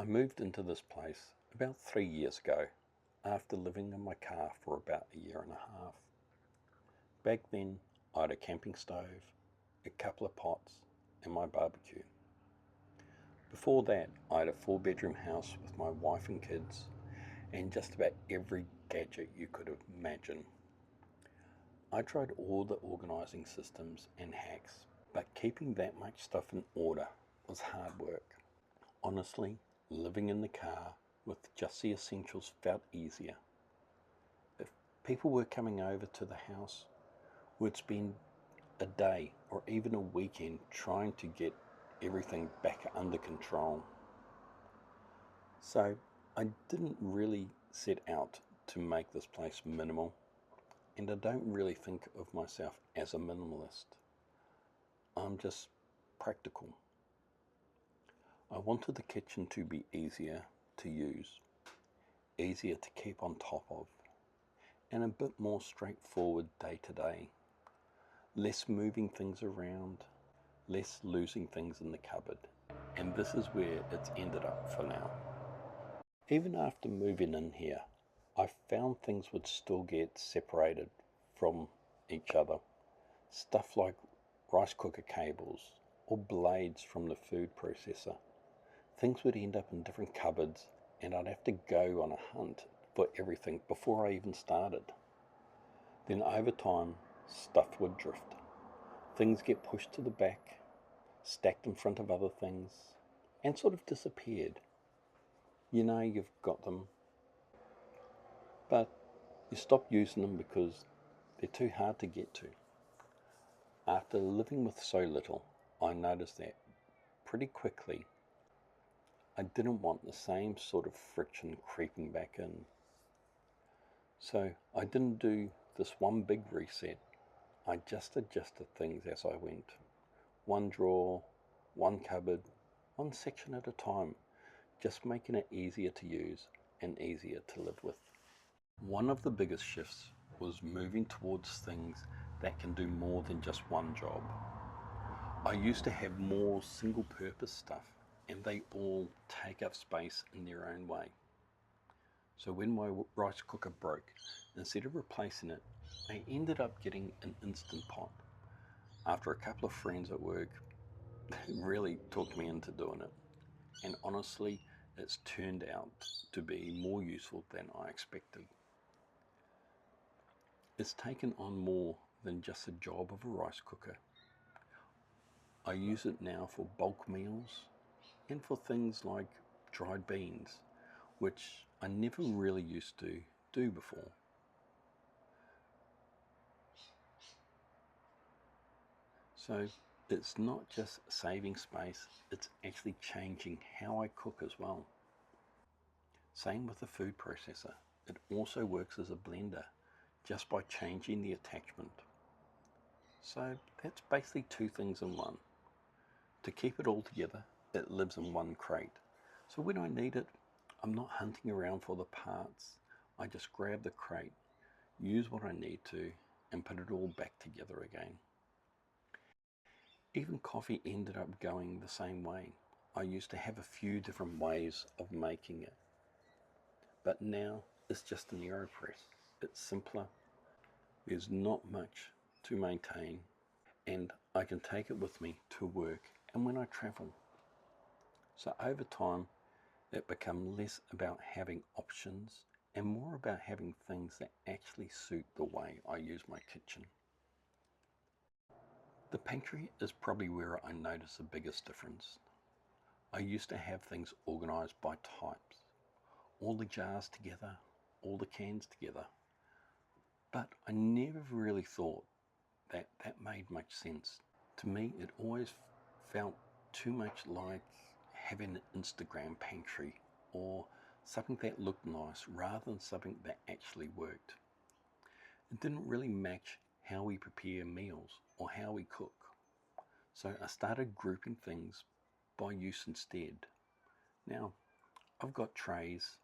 I moved into this place about 3 years ago after living in my car for about a year and a half. Back then, I had a camping stove, a couple of pots, and my barbecue. Before that, I had a 4-bedroom house with my wife and kids, and just about every gadget you could imagine. I tried all the organising systems and hacks, but keeping that much stuff in order was hard work. Honestly, living in the car with just the essentials felt easier. If people were coming over to the house, we'd spend a day or even a weekend trying to get everything back under control. So I didn't really set out to make this place minimal, and I don't really think of myself as a minimalist. I'm just practical. I wanted the kitchen to be easier to use, easier to keep on top of, and a bit more straightforward day to day. Less moving things around, less losing things in the cupboard. And this is where it's ended up for now. Even after moving in here, I found things would still get separated from each other. Stuff like rice cooker cables or blades from the food processor. Things would end up in different cupboards, and I'd have to go on a hunt for everything before I even started. Then over time, stuff would drift. Things get pushed to the back, stacked in front of other things, and sort of disappeared. You know you've got them, but you stop using them because they're too hard to get to. After living with so little, I noticed that pretty quickly I didn't want the same sort of friction creeping back in. So I didn't do this one big reset. I just adjusted things as I went. One drawer, one cupboard, one section at a time, just making it easier to use and easier to live with. One of the biggest shifts was moving towards things that can do more than just one job. I used to have more single-purpose stuff, and they all take up space in their own way. So when my rice cooker broke, instead of replacing it, I ended up getting an Instant Pot. After a couple of friends at work really talked me into doing it. And honestly, it's turned out to be more useful than I expected. It's taken on more than just the job of a rice cooker. I use it now for bulk meals and for things like dried beans, which I never really used to do before. So it's not just saving space, it's actually changing how I cook as well. Same with the food processor. It also works as a blender just by changing the attachment. So that's basically two things in one. To keep it all together, it lives in one crate. So when I need it, I'm not hunting around for the parts. I just grab the crate, use what I need to, and put it all back together again. Even coffee ended up going the same way. I used to have a few different ways of making it, but now it's just an AeroPress. It's simpler, there's not much to maintain, and I can take it with me to work and when I travel. So over time, it became less about having options and more about having things that actually suit the way I use my kitchen. The pantry is probably where I notice the biggest difference. I used to have things organized by types, all the jars together, all the cans together, but I never really thought that made much sense. To me, it always felt too much like having an Instagram pantry or something that looked nice rather than something that actually worked. It didn't really match how we prepare meals or how we cook. So I started grouping things by use instead. Now, I've got trays,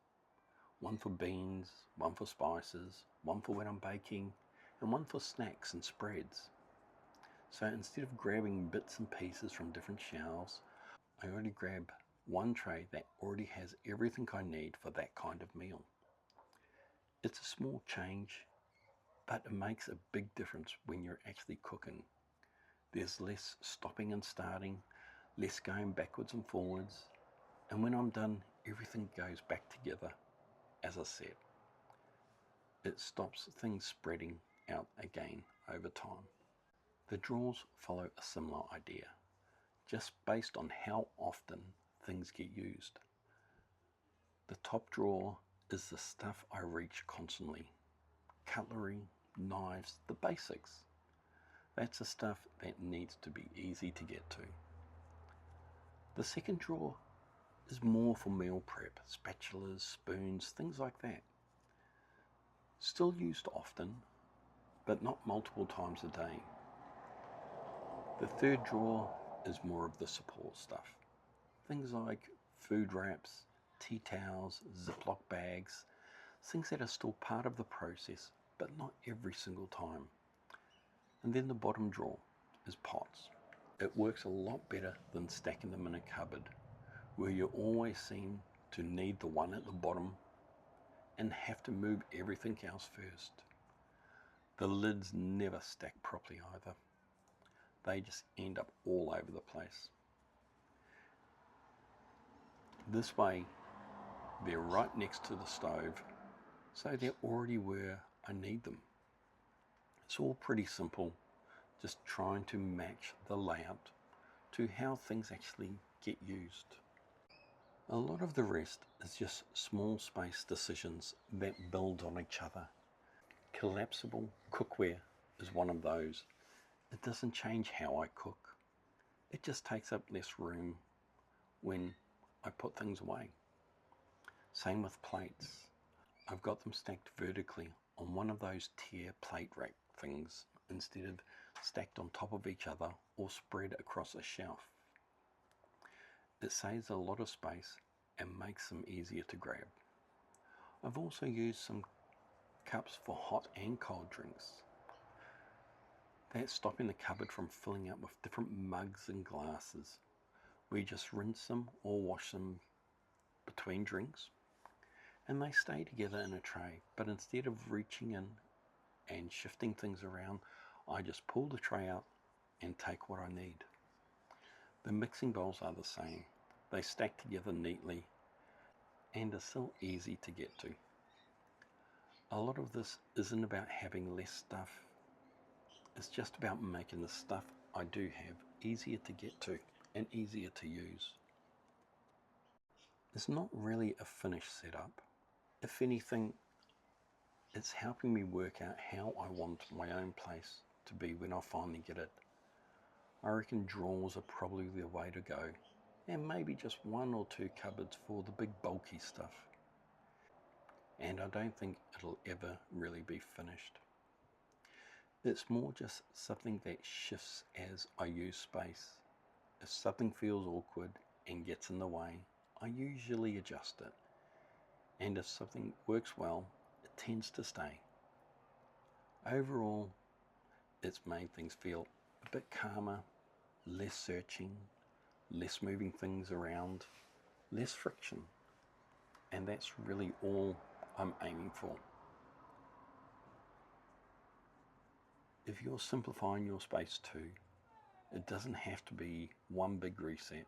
one for beans, one for spices, one for when I'm baking, and one for snacks and spreads. So instead of grabbing bits and pieces from different shelves, I only grab one tray that already has everything I need for that kind of meal. It's a small change, but it makes a big difference when you're actually cooking. There's less stopping and starting, less going backwards and forwards, and when I'm done, everything goes back together, as I said. It stops things spreading out again over time. The drawers follow a similar idea, just based on how often things get used. The top drawer is the stuff I reach constantly. Cutlery, knives, the basics. That's the stuff that needs to be easy to get to. The second drawer is more for meal prep, spatulas, spoons, things like that. Still used often, but not multiple times a day. The third drawer is more of the support stuff. Things like food wraps, tea towels, Ziploc bags, things that are still part of the process, but not every single time. And then the bottom drawer is pots. It works a lot better than stacking them in a cupboard, where you always seem to need the one at the bottom and have to move everything else first. The lids never stack properly either. They just end up all over the place. This way, they're right next to the stove, so they're already where I need them. It's all pretty simple, just trying to match the layout to how things actually get used. A lot of the rest is just small space decisions that build on each other. Collapsible cookware is one of those. It doesn't change how I cook. It just takes up less room when I put things away. Same with plates. I've got them stacked vertically on one of those tier plate rack things instead of stacked on top of each other or spread across a shelf. It saves a lot of space and makes them easier to grab. I've also used some cups for hot and cold drinks. That's stopping the cupboard from filling up with different mugs and glasses. We just rinse them or wash them between drinks and they stay together in a tray, but instead of reaching in and shifting things around, I just pull the tray out and take what I need. The mixing bowls are the same. They stack together neatly and are still easy to get to. A lot of this isn't about having less stuff. It's just about making the stuff I do have easier to get to and easier to use. It's not really a finished setup. If anything, it's helping me work out how I want my own place to be when I finally get it. I reckon drawers are probably the way to go, and maybe just one or two cupboards for the big bulky stuff. And I don't think it'll ever really be finished. It's more just something that shifts as I use space. If something feels awkward and gets in the way, I usually adjust it. And if something works well, it tends to stay. Overall, it's made things feel a bit calmer, less searching, less moving things around, less friction. And that's really all I'm aiming for. If you're simplifying your space too, it doesn't have to be one big reset.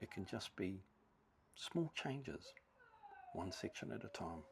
It can just be small changes, one section at a time.